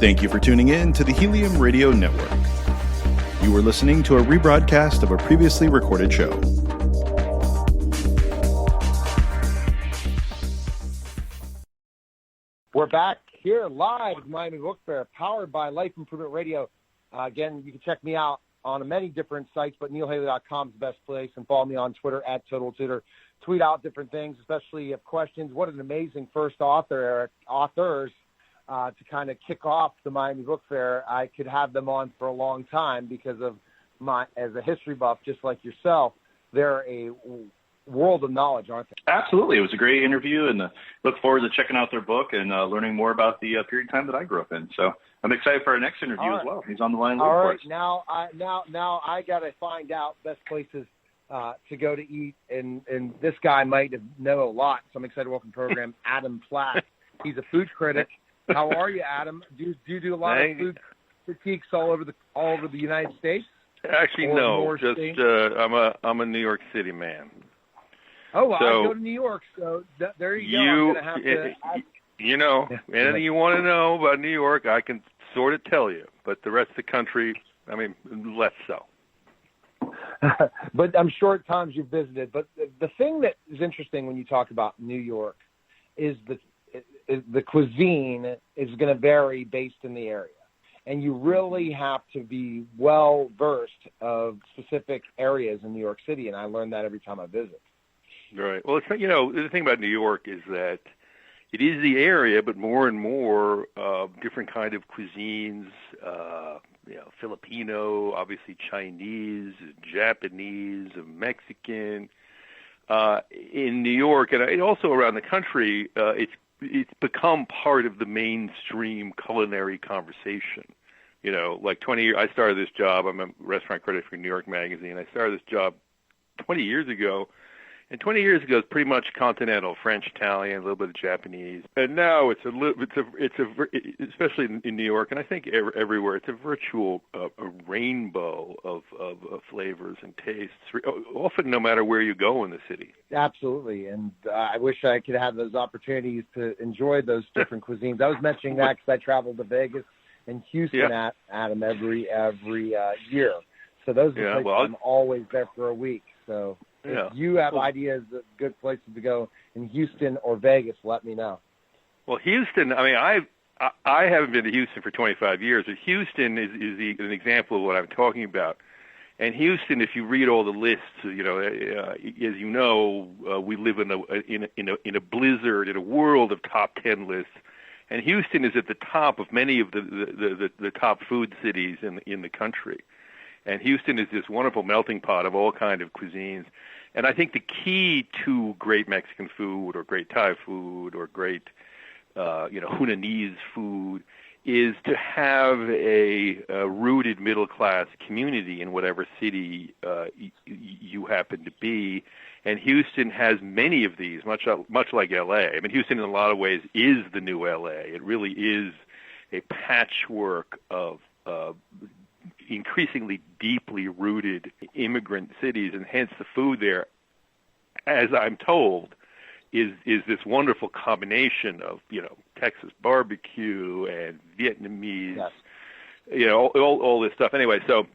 Thank you for tuning in to the Helium Radio Network. You are listening to a rebroadcast of a previously recorded show. We're back here live at Miami Book Fair, powered by Life Improvement Radio. Again, you can check me out on many different sites, but neilhaley.com is the best place, and follow me on Twitter at Total Tutor. Tweet out different things, especially if you have questions. What an amazing first author, Eric. Authors. To kind of kick off the Miami Book Fair. I could have them on for a long time because of as a history buff, just like yourself, they're a world of knowledge, aren't they? Absolutely. It was a great interview, and look forward to checking out their book and learning more about the period of time that I grew up in. So I'm excited for our next interview as well. He's on the line. All right. Now I got to find out best places to go to eat, and this guy might know a lot, so I'm excited to welcome to the program Adam Platt. He's a food critic. How are you, Adam? Do you do a lot of food critiques all over the United States? Actually, no. Just I'm a New York City man. Oh, well, I go to New York, so there you go. I'm gonna have to ask. You know, anything you want to know about New York, I can sort of tell you. But the rest of the country, I mean, less so. But I'm sure at times you've visited. But the thing that is interesting when you talk about New York is the cuisine is going to vary based in the area. And you really have to be well-versed of specific areas in New York City, and I learn that every time I visit. Right. Well, the thing about New York is that it is the area, but more and more different kind of cuisines, Filipino, obviously Chinese, Japanese, Mexican. In New York, and also around the country, it's become part of the mainstream culinary conversation. You know, like 20 years, I started this job. I'm a restaurant critic for New York Magazine. I started this job 20 years ago. And 20 years ago, it's pretty much continental, French, Italian, a little bit of Japanese. And now especially in New York, and I think everywhere, it's a virtual a rainbow of flavors and tastes, often no matter where you go in the city. Absolutely, and I wish I could have those opportunities to enjoy those different cuisines. I was mentioning that because I travel to Vegas and Houston at Adam every year. So those are places I'm always there for a week. So if you have ideas of good places to go in Houston or Vegas, let me know. Well, Houston, I mean, I haven't been to Houston for 25 years, but Houston is an example of what I'm talking about. And Houston, if you read all the lists, as you know, we live in a blizzard, in a world of top 10 lists. And Houston is at the top of many of the top food cities in the country. And Houston is this wonderful melting pot of all kind of cuisines. And I think the key to great Mexican food or great Thai food or great, Hunanese food is to have a rooted middle-class community in whatever city you happen to be. And Houston has many of these, much like L.A. I mean, Houston in a lot of ways is the new L.A. It really is a patchwork of increasingly deeply rooted immigrant cities, and hence the food there, as I'm told, is this wonderful combination of, Texas barbecue and Vietnamese, all this stuff. Anyway, so,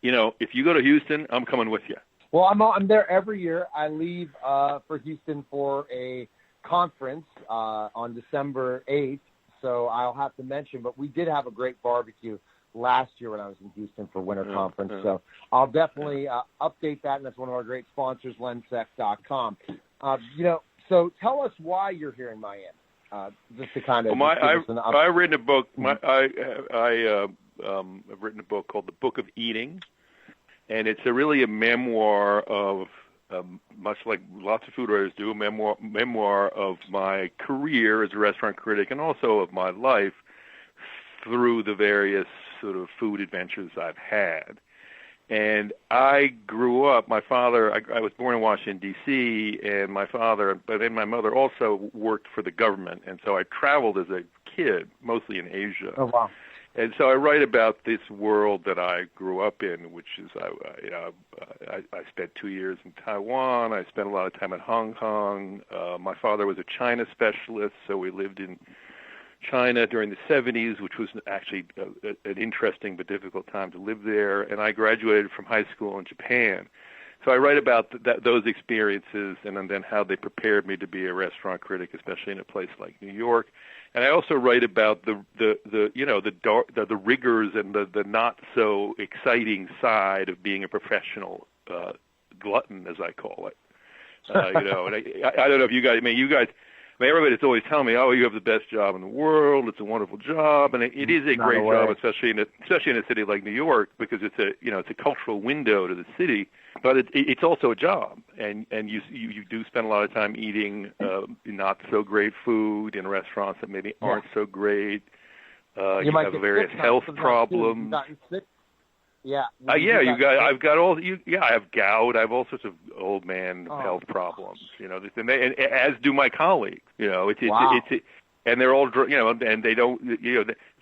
if you go to Houston, I'm coming with you. Well, I'm there every year. I leave for Houston for a conference on December 8th, so I'll have to mention, but we did have a great barbecue last year when I was in Houston for winter conference. So I'll definitely update that, and that's one of our great sponsors, lensec.com. So tell us why you're here in Miami, just to kind of I've written a book. I've written a book called The Book of Eating, and it's really a memoir of, much like lots of food writers do, a memoir of my career as a restaurant critic and also of my life through the various sort of food adventures I've had. And I grew up, my father, I was born in Washington, D.C., and my father, but then my mother also worked for the government, and so I traveled as a kid, mostly in Asia. Oh, wow. And so I write about this world that I grew up in, which is I spent 2 years in Taiwan. I spent a lot of time in Hong Kong. My father was a China specialist, so we lived in China during the 70s, which was actually an interesting but difficult time to live there. And I graduated from high school in Japan. So I write about those experiences and then how they prepared me to be a restaurant critic, especially in a place like New York. And I also write about the rigors and the not so exciting side of being a professional glutton, as I call it. And I don't know if you guys. Everybody's always telling me, "Oh, you have the best job in the world. It's a wonderful job," and it is a great job, especially in a city like New York, because it's a cultural window to the city. But it's also a job, and you do spend a lot of time eating not so great food in restaurants that maybe aren't so great. You have various health problems. Yeah. I have gout. I have all sorts of old man health problems. And as do my colleagues. And they're all, and they don't.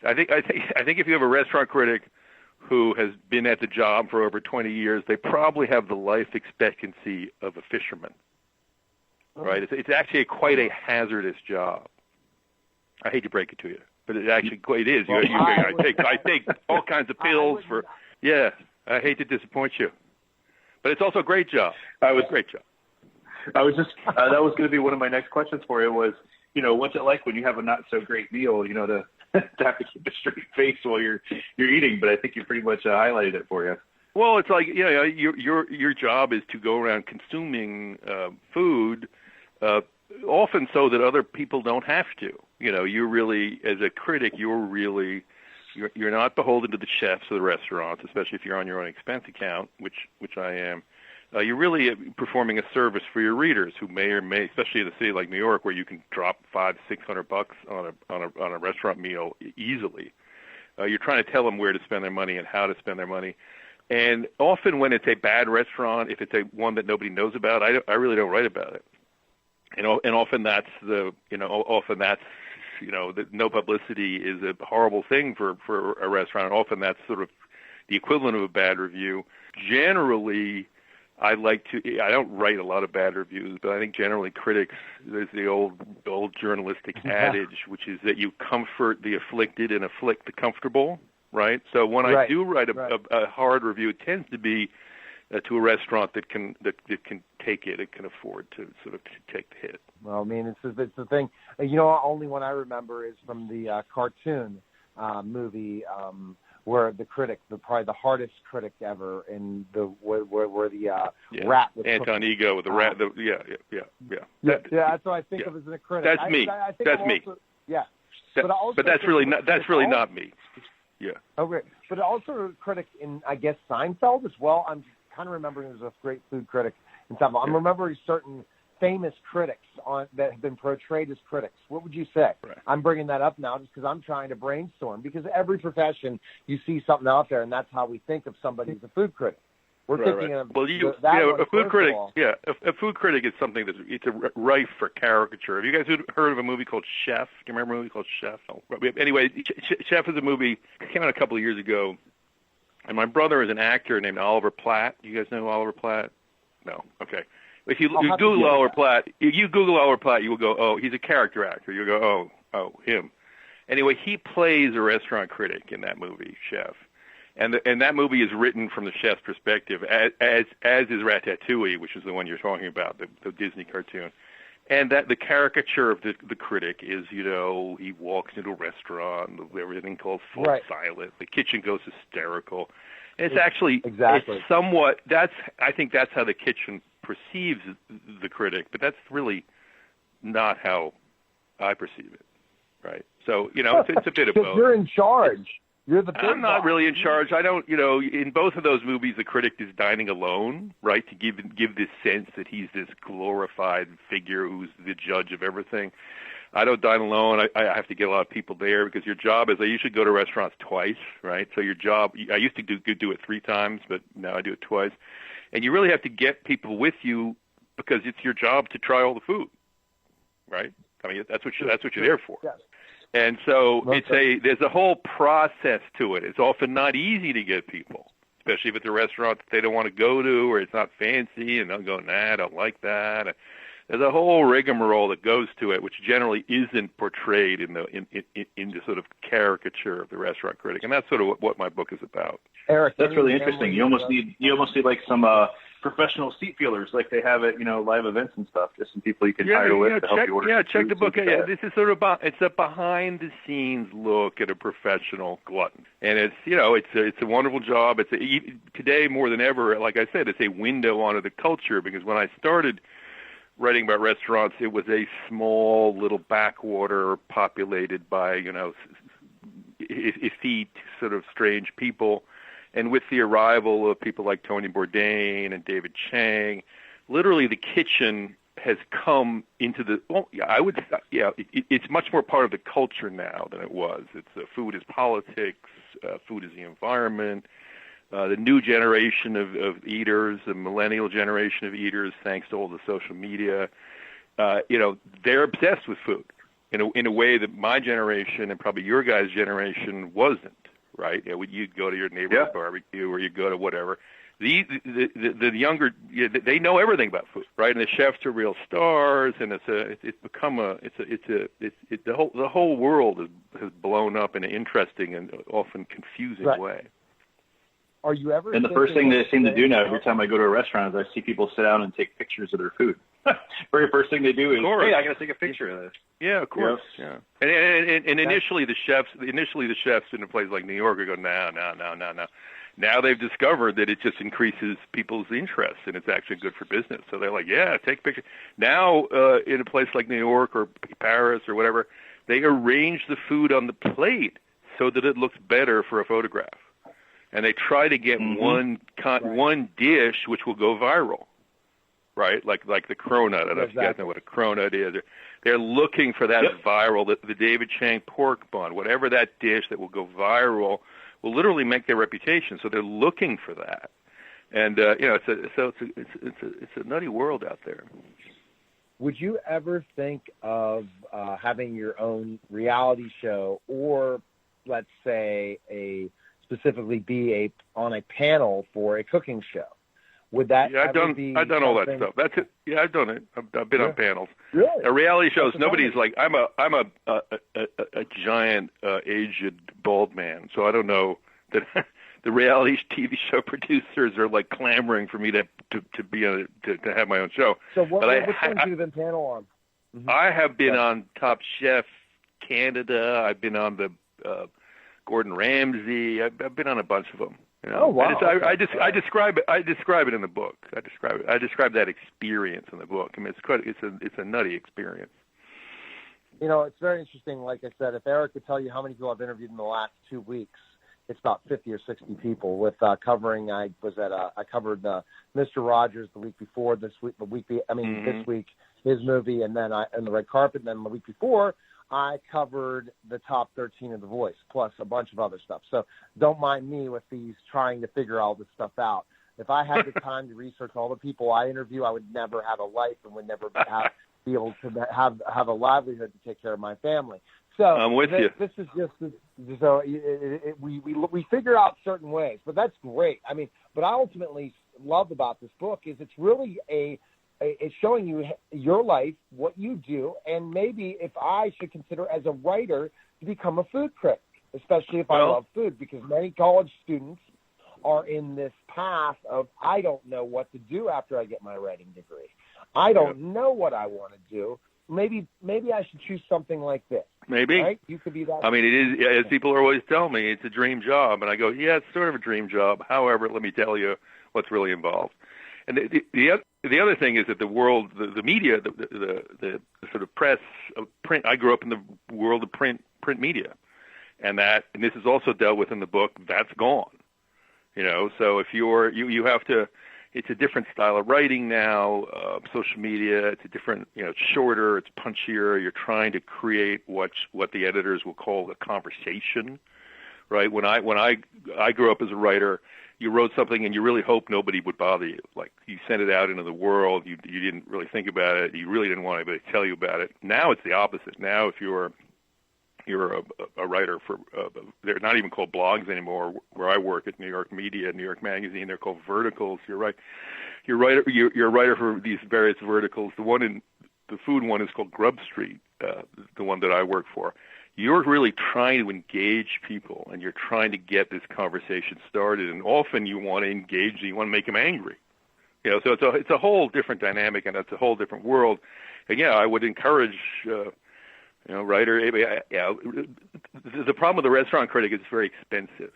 I think if you have a restaurant critic who has been at the job for over 20 years, they probably have the life expectancy of a fisherman. Right? It's actually quite a hazardous job. I hate to break it to you, but it actually quite is. I take all kinds of pills for. Yeah, I hate to disappoint you, but it's also a great job. Great job. I was just that was going to be one of my next questions for you was, what's it like when you have a not so great meal, to have to keep a straight face while you're eating? But I think you pretty much highlighted it for you. Well, it's like your job is to go around consuming food, often so that other people don't have to. You're really, as a critic, you're not beholden to the chefs of the restaurants, especially if you're on your own expense account, which I am. You're really performing a service for your readers, who may or may, especially in a city like New York, where you can drop $500-600 on a restaurant meal easily. You're trying to tell them where to spend their money and how to spend their money. And often, when it's a bad restaurant, if it's one that nobody knows about, I really don't write about it. And often that's that no publicity is a horrible thing for a restaurant. Often that's sort of the equivalent of a bad review. Generally, I don't write a lot of bad reviews, but I think generally critics, there's the old journalistic adage, which is that you comfort the afflicted and afflict the comfortable, right? So when I do write a hard review, it tends to be to a restaurant that can take it, it can afford to sort of take the hit. Well, I mean, it's the thing. Only one I remember is from the cartoon movie where the critic, probably the hardest critic ever, in where the rat was Anton Ego with the rat. That's what I think of as a critic. That's me. That's me. Yeah. But that's really not me. Yeah. Okay, but also a critic in, I guess, Seinfeld as well. I'm kind of remembering there's a great food critic in Seinfeld. I'm remembering certain famous critics that have been portrayed as critics. What would you say? Right. I'm bringing that up now just because I'm trying to brainstorm, because every profession you see something out there, and that's how we think of somebody as a food critic. We're thinking of a food critic. Yeah, a food critic is something it's rife for caricature. Have you guys heard of a movie called Chef? Do you remember a movie called Chef? No. Anyway, Chef is a movie that came out a couple of years ago, and my brother is an actor named Oliver Platt. Do you guys know Oliver Platt? No. Okay. If you Google Oliver Platt, you will go, oh, he's a character actor. You'll go, oh, him. Anyway, he plays a restaurant critic in that movie, Chef. And that movie is written from the chef's perspective, as is Ratatouille, which is the one you're talking about, the Disney cartoon. And that the caricature of the critic is, he walks into a restaurant, everything goes full silent, the kitchen goes hysterical. And it's actually it's somewhat. I think that's how the kitchen perceives the critic, but that's really not how I perceive it, right? So it's a bit of both. You're in charge. You're the big I'm not really in charge. I don't, in both of those movies, the critic is dining alone, right, to give this sense that he's this glorified figure who's the judge of everything. I don't dine alone. I have to get a lot of people there, because your job is, I usually go to restaurants twice, right? So your job, I used to do it 3 times, but now I do it twice. And you really have to get people with you, because it's your job to try all the food, right? I mean, that's what you're there for. Yes. And so there's a whole process to it. It's often not easy to get people, especially if it's a restaurant that they don't want to go to, or it's not fancy, and they'll go, nah, I don't like that. there's a whole rigmarole that goes to it, which generally isn't portrayed in the sort of caricature of the restaurant critic, and that's sort of what my book is about. Eric, that's really interesting. You almost need like some professional seat feelers, like they have at live events and stuff. Just some people you can hire with to help you order. Yeah, check the book. Yeah, this is sort of it's a behind the scenes look at a professional glutton, and it's a wonderful job. Today more than ever, like I said, it's a window onto the culture, because when I started writing about restaurants, it was a small little backwater populated by effete, sort of strange people. And with the arrival of people like Tony Bourdain and David Chang, literally the kitchen has come into it's much more part of the culture now than it was. It's food is politics, food is the environment. The new generation of eaters, the millennial generation of eaters, thanks to all the social media, they're obsessed with food in a way that my generation and probably your guys' generation wasn't. Right? You'd go to your neighborhood barbecue, or you go to whatever. The younger, they know everything about food, right? And the chefs are real stars, and the whole world has blown up in an interesting and often confusing way. Are you ever? And the first thing they seem to do now, every time I go to a restaurant, is I see people sit down and take pictures of their food. Very first thing they do is, hey, I got to take a picture of this. Yeah, of course. Yeah. And initially the chefs in a place like New York are going, no. Now they've discovered that it just increases people's interest, and it's actually good for business. So they're like, yeah, take pictures. Now in a place like New York or Paris or whatever, they arrange the food on the plate so that it looks better for a photograph. And they try to get one dish which will go viral, right? Like the cronut. I don't know if you guys know what a cronut is. They're looking for that viral, the David Chang pork bun, whatever that dish that will go viral will literally make their reputation. So they're looking for that, and it's a nutty world out there. Would you ever think of having your own reality show, or let's say specifically be on a panel for a cooking show? Would that? Yeah, I've done all that stuff. That's it. Yeah, I've done it. I've been on panels. Really? A reality shows. Nobody's like I'm a giant aged bald man, so I don't know that the reality TV show producers are like clamoring for me to be on to have my own show. So which ones have you been panel on? Mm-hmm. I have been on Top Chef Canada. I've been on the Gordon Ramsay. I've been on a bunch of them. Oh wow! I describe it in the book. I describe that experience in the book. I mean, it's a nutty experience. It's very interesting. Like I said, if Eric could tell you how many people I've interviewed in the last 2 weeks, it's about 50 or 60 people. With covering, I covered Mr. Rogers the week before. This week, this week his movie, and then and the red carpet. And then the week before, I covered the top 13 of The Voice, plus a bunch of other stuff. So don't mind me with these trying to figure all this stuff out. If I had the time to research all the people I interview, I would never have a life and would never be able to have a livelihood to take care of my family. So I'm with you. This is just so we figure out certain ways, but that's great. I mean, what I ultimately love about this book is it's really it's showing you your life, what you do, and maybe if I should consider as a writer to become a food critic, especially if I love food, because many college students are in this path of I don't know what to do after I get my writing degree. I don't know what I want to do. Maybe I should choose something like this. Maybe. Right? You could be that. I mean, it is, as people are always telling me, it's a dream job. And I go, yeah, it's sort of a dream job. However, let me tell you what's really involved. And the other thing is that the world, the media, the sort of press, print. I grew up in the world of print media, and this is also dealt with in the book. That's gone, So if you have to, it's a different style of writing now. Social media, it's a different, it's shorter, it's punchier. You're trying to create what the editors will call a conversation, right? When I grew up as a writer, you wrote something and you really hoped nobody would bother you. Like you sent it out into the world, you didn't really think about it, you really didn't want anybody to tell you about it. Now it's the opposite. Now if you're a writer for they're not even called blogs anymore. Where I work at New York Media, New York Magazine, they're called verticals. You're a writer for these various verticals. The one food one is called Grub Street, the one that I work for. You're really trying to engage people, and you're trying to get this conversation started. And often you want to engage, and you want to make them angry. So it's a whole different dynamic, and it's a whole different world. And I would encourage, writer. The problem with the restaurant critic is it's very expensive,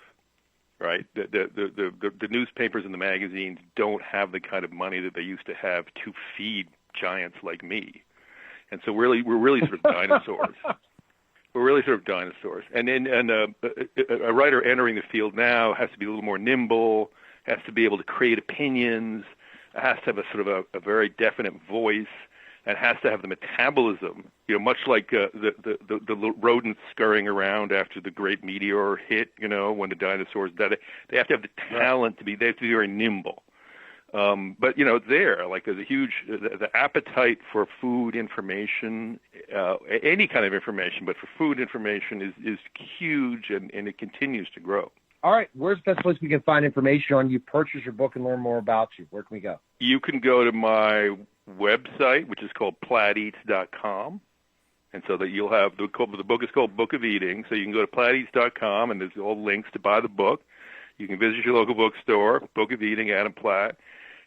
right? The newspapers and the magazines don't have the kind of money that they used to have to feed giants like me, and so we're really sort of dinosaurs. We're really sort of dinosaurs. And a writer entering the field now has to be a little more nimble, has to be able to create opinions, has to have a sort of a very definite voice, and has to have the metabolism, much like the rodents scurrying around after the great meteor hit, when the dinosaurs died. They have to have the talent they have to be very nimble. But there's a huge the appetite for food information, any kind of information, but for food information is huge, and it continues to grow. All right, where's the best place we can find information on you, purchase your book, and learn more about you? Where can we go? You can go to my website, which is called platteats.com, and so that you'll have the book is called Book of Eating, so you can go to platteats.com, and there's all links to buy the book. You can visit your local bookstore, Book of Eating, Adam Platt.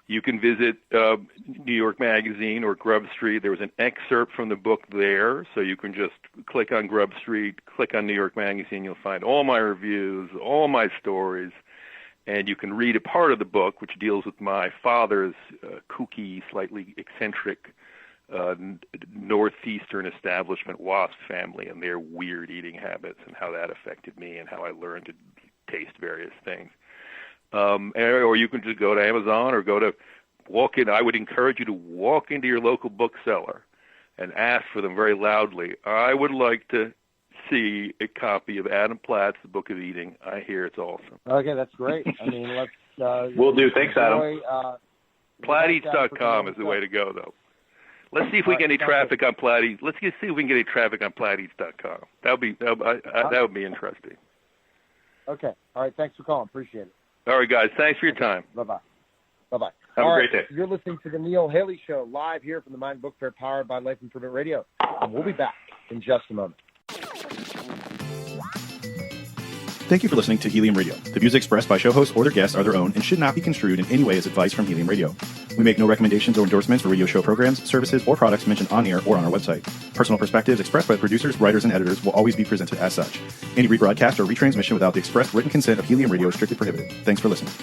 You can visit New York Magazine or Grub Street. There was an excerpt from the book there, so you can just click on Grub Street, click on New York Magazine. You'll find all my reviews, all my stories, and you can read a part of the book which deals with my father's kooky, slightly eccentric northeastern establishment WASP family and their weird eating habits and how that affected me and how I learned to taste various things. Or you can just go to Amazon or walk in. I would encourage you to walk into your local bookseller and ask for them very loudly, I would like to see a copy of Adam Platt's The Book of Eating. I hear it's awesome. Okay, that's great. I mean, let's... Will do. Thanks, Adam. Platteats.com is the way to go, though. Let's see if we get any traffic on Platteats. Let's see if we can get any traffic on Platteats.com. That would be interesting. Okay. All right. Thanks for calling. Appreciate it. All right, guys. Thanks for your time. Bye-bye. Bye-bye. Have a great day. You're listening to the Neil Haley Show live here from the Mind Book Fair powered by Life Improvement Radio. And we'll be back in just a moment. Thank you for listening to Helium Radio. The views expressed by show hosts or their guests are their own and should not be construed in any way as advice from Helium Radio. We make no recommendations or endorsements for radio show programs, services, or products mentioned on air or on our website. Personal perspectives expressed by the producers, writers, and editors will always be presented as such. Any rebroadcast or retransmission without the express written consent of Helium Radio is strictly prohibited. Thanks for listening.